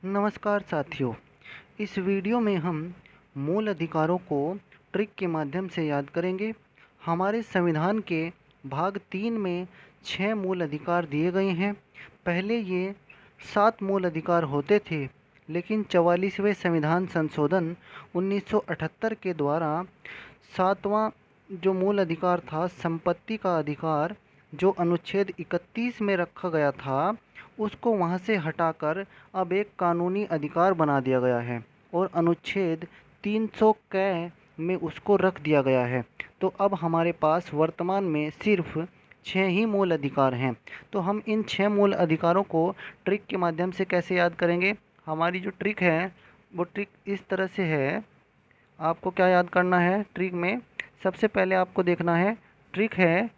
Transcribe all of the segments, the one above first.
नमस्कार साथियों। इस वीडियो में हम मूल अधिकारों को ट्रिक के माध्यम से याद करेंगे। हमारे संविधान के भाग 3 में 6 मूल अधिकार दिए गए हैं। पहले ये 7 मूल अधिकार होते थे, लेकिन 44वें संविधान संशोधन 1978 के द्वारा 7वां जो मूल अधिकार था, संपत्ति का अधिकार, जो अनुच्छेद 31 में रखा गया था, उसको वहाँ से हटाकर अब एक कानूनी अधिकार बना दिया गया है और अनुच्छेद 300 कै में उसको रख दिया गया है। तो अब हमारे पास वर्तमान में सिर्फ 6 ही मूल अधिकार हैं। तो हम इन 6 मूल अधिकारों को ट्रिक के माध्यम से कैसे याद करेंगे? हमारी जो ट्रिक है वो ट्रिक इस तरह से है। आपको क्या याद करना है ट्रिक में? सबसे पहले आपको देखना है, ट्रिक है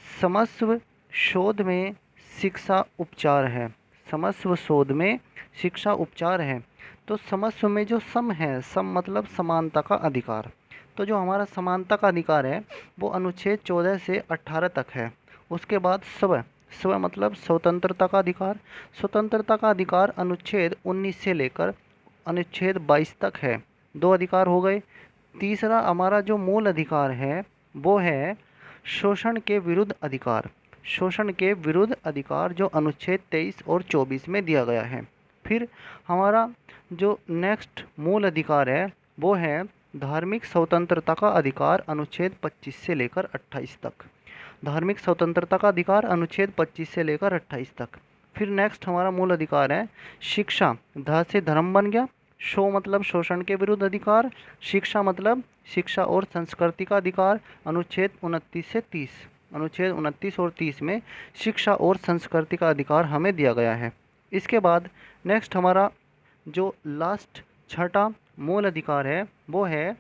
समस्व शोध में शिक्षा उपचार है। समस्व शोध में शिक्षा उपचार है। तो समस्व में जो सम है, सम मतलब समानता का अधिकार। तो जो हमारा समानता का अधिकार है वो अनुच्छेद 14 से 18 तक है। उसके बाद स्व, स्व मतलब स्वतंत्रता का अधिकार। स्वतंत्रता का अधिकार अनुच्छेद 19 से लेकर अनुच्छेद 22 तक है। 2 अधिकार हो गए। तीसरा हमारा जो मूल अधिकार है वो है शोषण के विरुद्ध अधिकार। शोषण के विरुद्ध अधिकार जो अनुच्छेद 23 और 24 में दिया गया है। फिर हमारा जो नेक्स्ट मूल अधिकार है वो है धार्मिक स्वतंत्रता का अधिकार, अनुच्छेद 25 से लेकर 28 तक। धार्मिक स्वतंत्रता का अधिकार अनुच्छेद 25 से लेकर 28 तक। फिर नेक्स्ट हमारा मूल अधिकार है शिक्षा। ध से धर्म बन गया। शो मतलब शोषण के विरुद्ध अधिकार। शिक्षा मतलब शिक्षा और संस्कृति का अधिकार, अनुच्छेद 29 से 30। अनुच्छेद 29 और 30 में शिक्षा और संस्कृति का अधिकार हमें दिया गया है। इसके बाद नेक्स्ट हमारा जो लास्ट छठा मूल अधिकार है वो है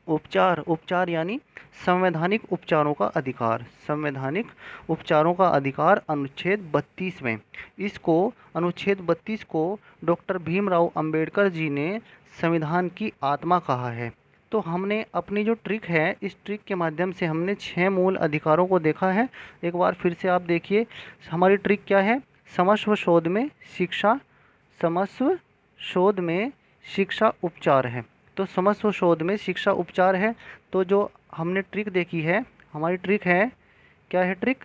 उपचार। उपचार यानी संवैधानिक उपचारों का अधिकार। संवैधानिक उपचारों का अधिकार अनुच्छेद 32 में। इसको अनुच्छेद 32 को डॉक्टर भीमराव अंबेडकर जी ने संविधान की आत्मा कहा है। तो हमने अपनी जो ट्रिक है, इस ट्रिक के माध्यम से हमने 6 मूल अधिकारों को देखा है। एक बार फिर से आप देखिए, हमारी ट्रिक क्या है? समस्व शोध में शिक्षा, समस्व शोध में शिक्षा उपचार है। तो समस्व शोध में शिक्षा उपचार है। तो जो हमने ट्रिक देखी है, हमारी ट्रिक है, क्या है ट्रिक?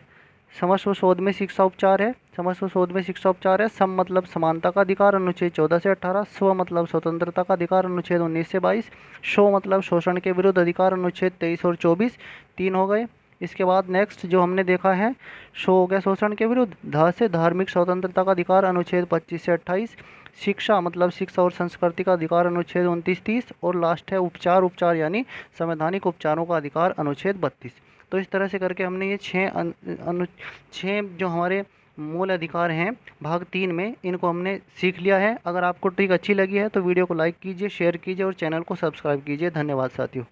समस्व शोध में शिक्षा उपचार है। समस्व शोध में शिक्षा उपचार है। सम मतलब समानता का अधिकार, अनुच्छेद 14 से 18। स्व मतलब स्वतंत्रता का अधिकार, अनुच्छेद 19 से 22। शो मतलब शोषण के विरुद्ध अधिकार, अनुच्छेद 23 और 24। 3 हो गए। इसके बाद नेक्स्ट जो हमने देखा है, शो हो गया शोषण के विरुद्ध। ध से धार्मिक स्वतंत्रता का अधिकार, अनुच्छेद 25 से 28। शिक्षा मतलब शिक्षा और संस्कृति का अधिकार, अनुच्छेद 29-30। और लास्ट है उपचार। उपचार यानी संवैधानिक उपचारों का अधिकार, अनुच्छेद 32। तो इस तरह से करके हमने ये 6 जो हमारे मूल अधिकार हैं भाग 3 में, इनको हमने सीख लिया है। अगर आपको ट्रिक अच्छी लगी है तो वीडियो को लाइक कीजिए, शेयर कीजिए और चैनल को सब्सक्राइब कीजिए। धन्यवाद साथियों।